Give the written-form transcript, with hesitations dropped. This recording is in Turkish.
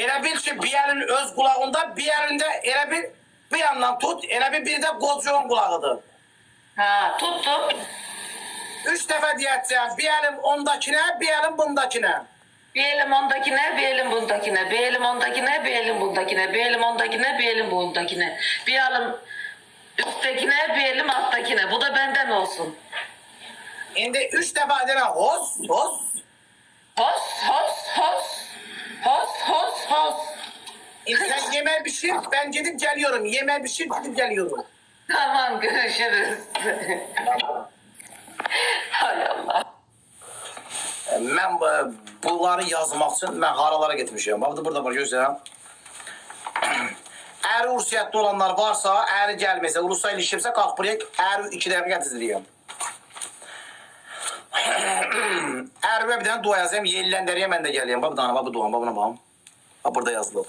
Elə bil ki, bir elin öz kulağında, bir elinde elə bir yandan tut, elə bir de qocuğun kulağıdır. Ha, tuttum. 3 defa diyeceğim, bir elim ondakine, bir elim bundakine. Bir elim ondakine, bir elim bundakine, bir elim ondakine, bir elim bundakine, bir elim ondakine, bir elim bundakine. Bir elim üsttekine, bir elim alttakine. Bu da benden olsun. Şimdi 3 defa dene hos, hos. Hos, hos, hos. Hos, hos, hos. Şimdi sen yemeğe pişir, ben gidip geliyorum. Yemeğe pişir, gidip geliyorum. Tamam, görüşürüz. Hay Allah. Ben bunları yazmak için ben haralara gitmişim. Bak burada var gözlerim. Eğer ursiyatlı olanlar varsa, eğer gelmese, Urus'a ilişkimse kalk buraya, eğer 2 dakika getireyim. Eğer bir tane dua yazayım, yellendireyim ben de geleyim. Bak bir tane, bak bu dua, bak buna bak. Bak burada yazılı.